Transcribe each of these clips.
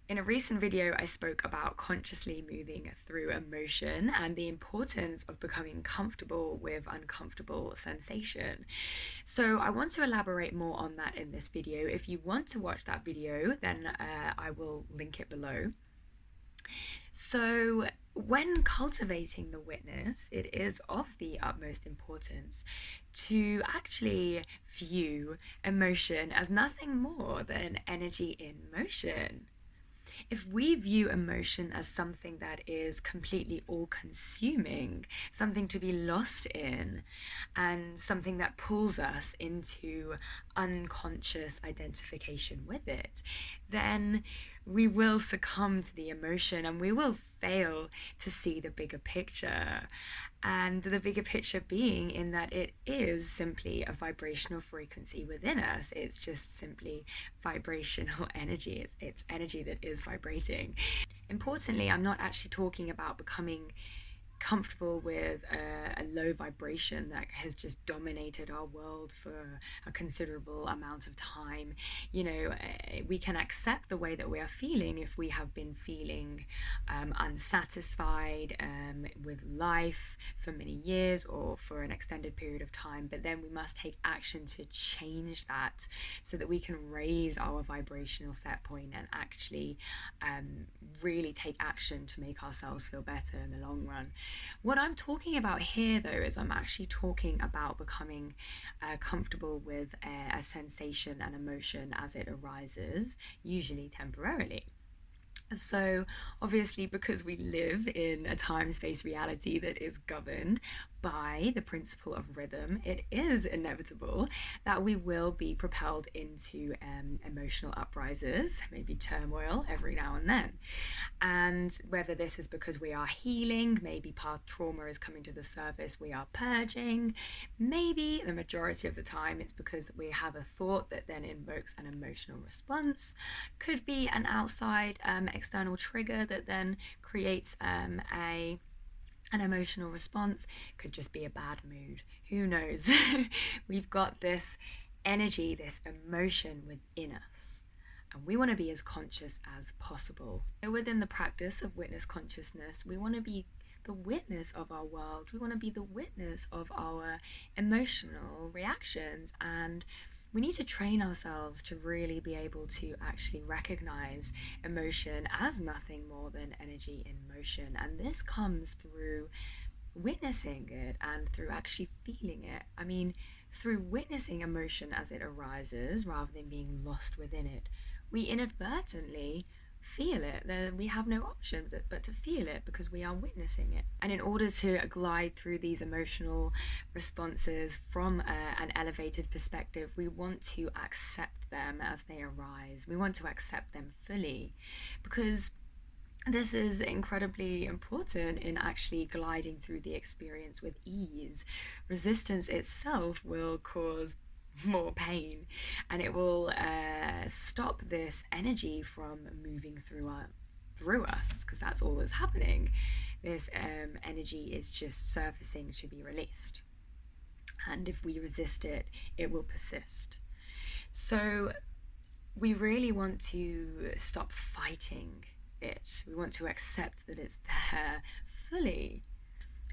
In a recent video, I spoke about consciously moving through emotion and the importance of becoming comfortable with uncomfortable sensation. So I want to elaborate more on that in this video. If you want to watch that video, then I will link it below. So when cultivating the witness, it is of the utmost importance to actually view emotion as nothing more than energy in motion. If we view emotion as something that is completely all-consuming, something to be lost in, and something that pulls us into unconscious identification with it, then we will succumb to the emotion and we will fail to see the bigger picture. And the bigger picture being in that it is simply a vibrational frequency within us. It's just simply vibrational energy. It's energy that is vibrating. Importantly, I'm not actually talking about becoming comfortable with a low vibration that has just dominated our world for a considerable amount of time. We can accept the way that we are feeling if we have been feeling unsatisfied with life for many years or for an extended period of time, but then we must take action to change that so that we can raise our vibrational set point and actually really take action to make ourselves feel better in the long run. What I'm talking about here, though, is I'm actually talking about becoming comfortable with a sensation and emotion as it arises, usually temporarily. So obviously, because we live in a time-space reality that is governed by the principle of rhythm, it is inevitable that we will be propelled into emotional uprises, maybe turmoil every now and then. And whether this is because we are healing, maybe past trauma is coming to the surface, we are purging, maybe the majority of the time it's because we have a thought that then invokes an emotional response, could be an outside external trigger that then creates an emotional response, could just be a bad mood, who knows. We've got this energy, this emotion within us, and we want to be as conscious as possible. So within the practice of witness consciousness, we want to be the witness of our world. We want to be the witness of our emotional reactions, and we need to train ourselves to really be able to actually recognize emotion as nothing more than energy in motion. And this comes through witnessing it and through actually feeling it. I mean, through witnessing emotion as it arises rather than being lost within it, we inadvertently feel it. We have no option but to feel it because we are witnessing it. And in order to glide through these emotional responses from an elevated perspective, we want to accept them as they arise. We want to accept them fully, because this is incredibly important in actually gliding through the experience with ease. Resistance itself will cause more pain, and it will stop this energy from moving through us, because that's all that's happening. This energy is just surfacing to be released, and if we resist it, it will persist. So we really want to stop fighting it. We want to accept that it's there fully.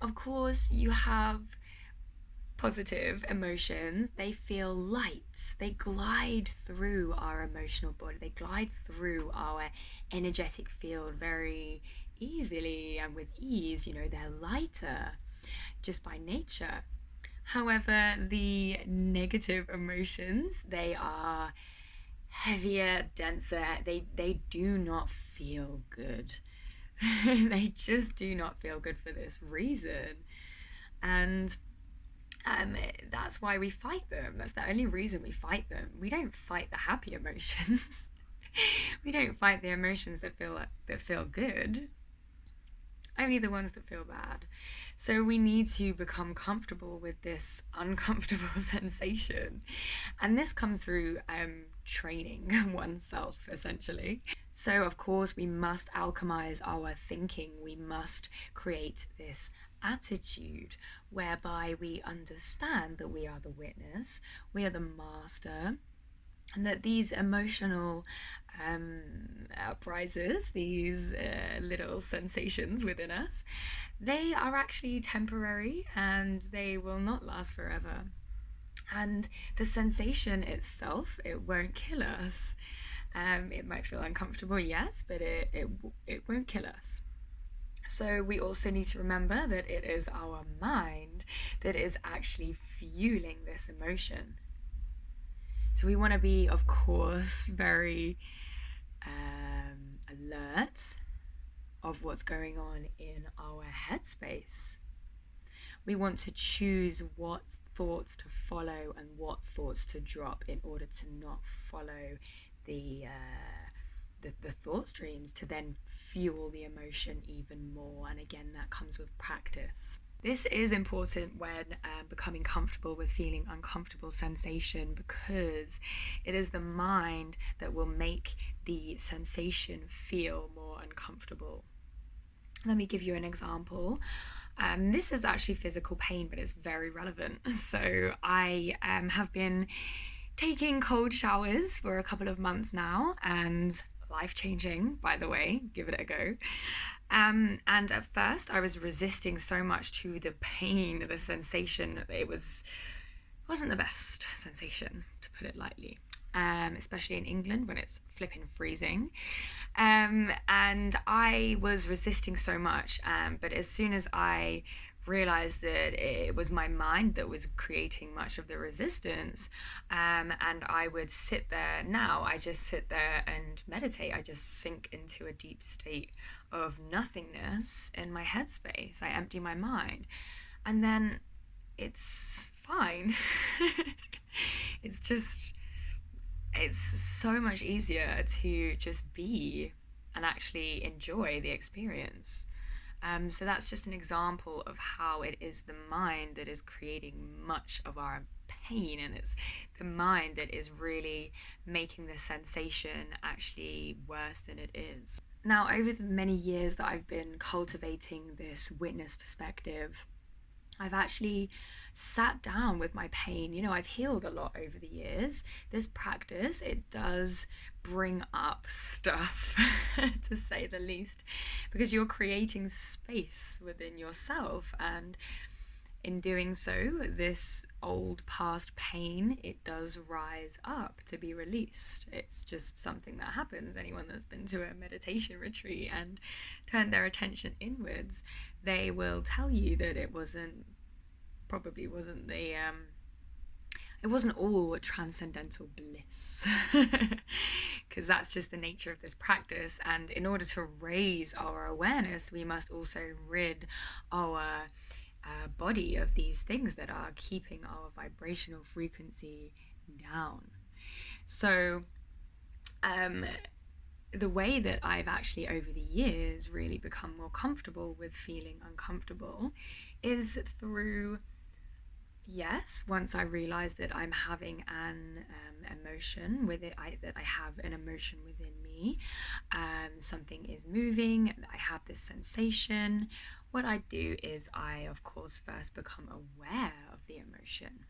Of course, you have positive emotions. They feel light. They glide through our emotional body. They glide through our energetic field very easily and with ease. They're lighter just by nature. However, the negative emotions, they are heavier, denser. They do not feel good. They just do not feel good for this reason. And that's why we fight them. That's the only reason we fight them. We don't fight the happy emotions. We don't fight the emotions that feel good. Only the ones that feel bad. So we need to become comfortable with this uncomfortable sensation. And this comes through training oneself, essentially. So of course we must alchemize our thinking. We must create this attitude whereby we understand that we are the witness, we are the master, And that these emotional uprises, these little sensations within us, they are actually temporary and they will not last forever. And the sensation itself, it won't kill us. It might feel uncomfortable, yes, but it won't kill us. So we also need to remember that it is our mind that is actually fueling this emotion. So we want to be, of course, very alert of what's going on in our headspace. We want to choose what thoughts to follow and what thoughts to drop in order to not follow the thought streams to then fuel the emotion even more. And again, that comes with practice. This is important when becoming comfortable with feeling uncomfortable sensation, because it is the mind that will make the sensation feel more uncomfortable. Let me give you an example. This is actually physical pain, but it's very relevant. So I have been taking cold showers for a couple of months now, and life-changing, by the way, give it a go. And at first I was resisting so much to the pain, the sensation. It wasn't the best sensation, to put it lightly, especially in England when it's flipping freezing. And I was resisting so much, but as soon as I realized that it was my mind that was creating much of the resistance, and I would sit there. Now I just sit there and meditate. I just sink into a deep state of nothingness in my headspace. I empty my mind, and then it's fine. It's so much easier to just be and actually enjoy the experience. So that's just an example of how it is the mind that is creating much of our pain, and it's the mind that is really making the sensation actually worse than it is. Now, over the many years that I've been cultivating this witness perspective, I've actually sat down with my pain. You know, I've healed a lot over the years. This practice, it does bring up stuff, to say the least, because you're creating space within yourself, and in doing so, this old past pain, it does rise up to be released. It's just something that happens. Anyone that's been to a meditation retreat and turned their attention inwards, they will tell you that it probably wasn't it wasn't all transcendental bliss, because that's just the nature of this practice. And in order to raise our awareness, we must also rid our body of these things that are keeping our vibrational frequency down. So the way that I've actually over the years really become more comfortable with feeling uncomfortable is through, yes, once I realize that I'm having an emotion with it, that I have an emotion within me, something is moving, I have this sensation. What I do is I, of course, first become aware of the emotion.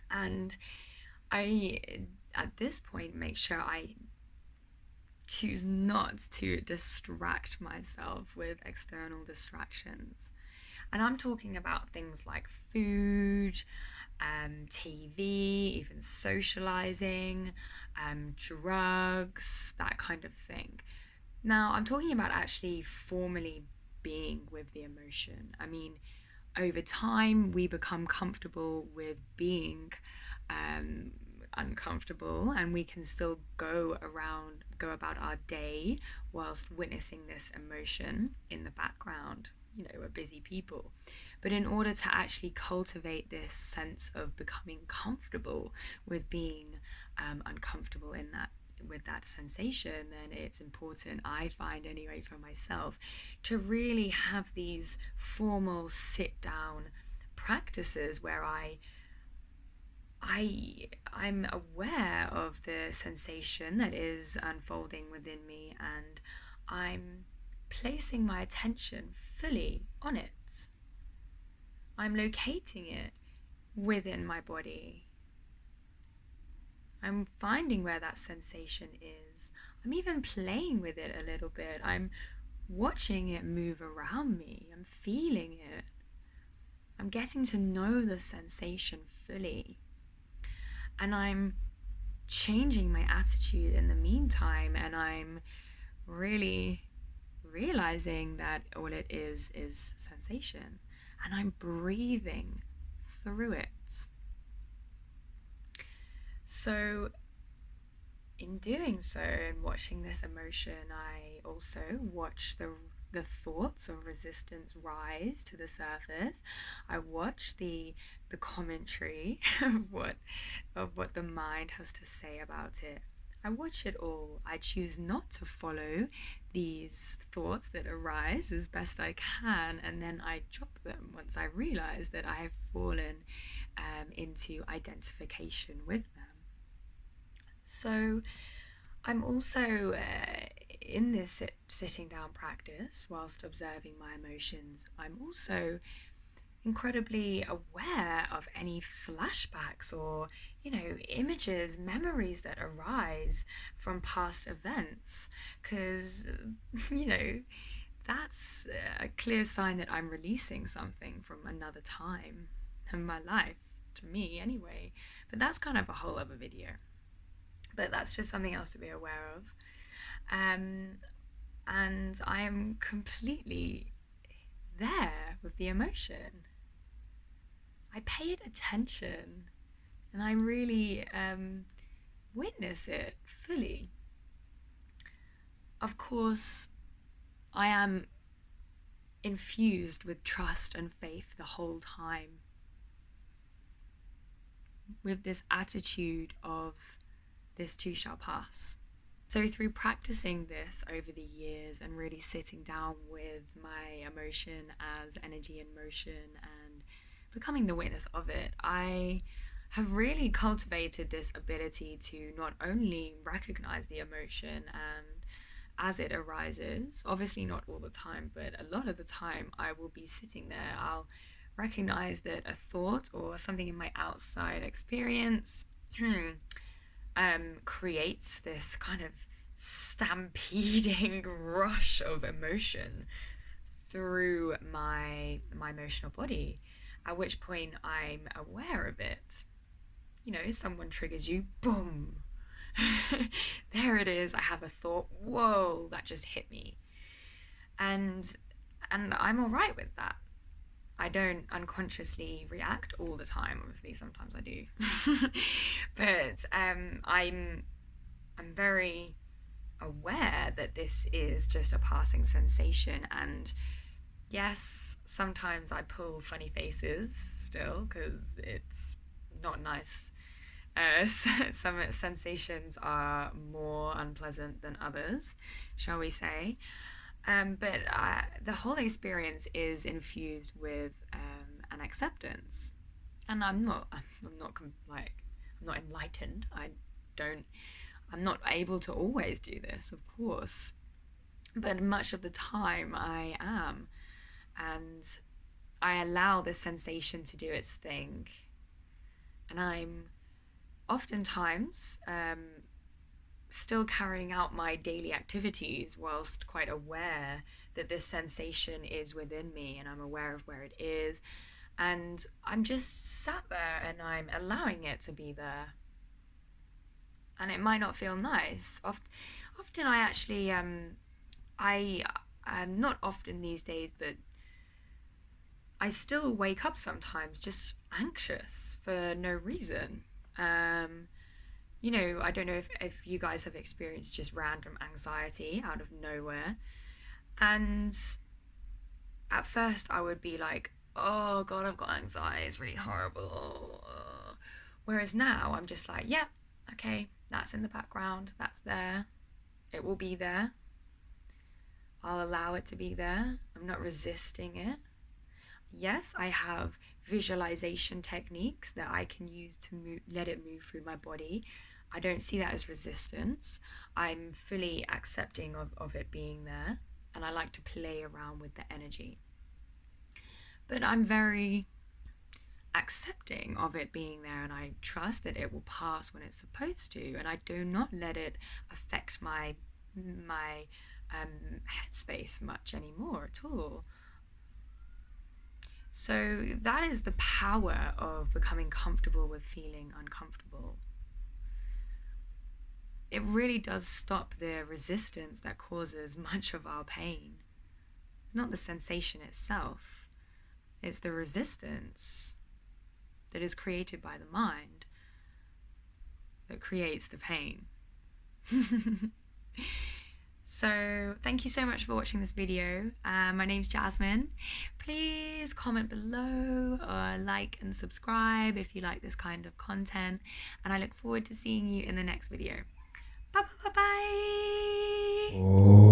And I, at this point, make sure I choose not to distract myself with external distractions. And I'm talking about things like food, TV, even socializing, drugs, that kind of thing. Now, I'm talking about actually formally being with the emotion. I mean, over time, we become comfortable with being uncomfortable, and we can still go about our day whilst witnessing this emotion in the background. You know, we're busy people. But in order to actually cultivate this sense of becoming comfortable with being uncomfortable with that sensation, then it's important, I find anyway for myself, to really have these formal sit down practices where I'm aware of the sensation that is unfolding within me, and I'm placing my attention fully on it. I'm locating it within my body. I'm finding where that sensation is. I'm even playing with it a little bit. I'm watching it move around me. I'm feeling it. I'm getting to know the sensation fully. And I'm changing my attitude in the meantime, and I'm really realizing that all it is sensation, and I'm breathing through it. So in doing so and watching this emotion, I also watch the thoughts of resistance rise to the surface. I watch the commentary of what the mind has to say about it. I watch it all. I choose not to follow these thoughts that arise as best I can, and then I drop them once I realize that I have fallen into identification with them. So I'm also in this sitting down practice, whilst observing my emotions, I'm also incredibly aware of any flashbacks or, images, memories that arise from past events, because, that's a clear sign that I'm releasing something from another time in my life, to me anyway. But that's kind of a whole other video. But that's just something else to be aware of. And I am completely there with the emotion. I pay it attention, and I really witness it fully. Of course, I am infused with trust and faith the whole time, with this attitude of this too shall pass. So through practicing this over the years and really sitting down with my emotion as energy in motion and becoming the witness of it, I have really cultivated this ability to not only recognize the emotion and as it arises, obviously not all the time, but a lot of the time I will be sitting there, I'll recognize that a thought or something in my outside experience creates this kind of stampeding rush of emotion through my emotional body, at which point I'm aware of it. Someone triggers you, boom, there it is. I have a thought, whoa, that just hit me, and I'm all right with that. I don't unconsciously react all the time. Obviously, sometimes I do, but I'm very aware that this is just a passing sensation. And yes, sometimes I pull funny faces still because it's not nice. Some sensations are more unpleasant than others, shall we say. But the whole experience is infused with an acceptance, and I'm not enlightened. I'm not able to always do this, of course, but much of the time I am, and I allow this sensation to do its thing, and I'm oftentimes still carrying out my daily activities whilst quite aware that this sensation is within me, and I'm aware of where it is, and I'm just sat there and I'm allowing it to be there. And it might not feel nice. Often I actually not often these days, but I still wake up sometimes just anxious for no reason. I don't know if you guys have experienced just random anxiety out of nowhere. And at first I would be like, oh God, I've got anxiety, it's really horrible. Whereas now I'm just like, yeah, okay, that's in the background, that's there, it will be there. I'll allow it to be there. I'm not resisting it. Yes, I have visualization techniques that I can use to let it move through my body. I don't see that as resistance. I'm fully accepting of it being there, and I like to play around with the energy. But I'm very accepting of it being there, and I trust that it will pass when it's supposed to, and I do not let it affect my headspace much anymore at all. So that is the power of becoming comfortable with feeling uncomfortable. It really does stop the resistance that causes much of our pain. It's not the sensation itself, it's the resistance that is created by the mind that creates the pain. So thank you so much for watching this video. My name's Jasmine. Please comment below or like and subscribe if you like this kind of content, and I look forward to seeing you in the next video. Bye bye bye bye.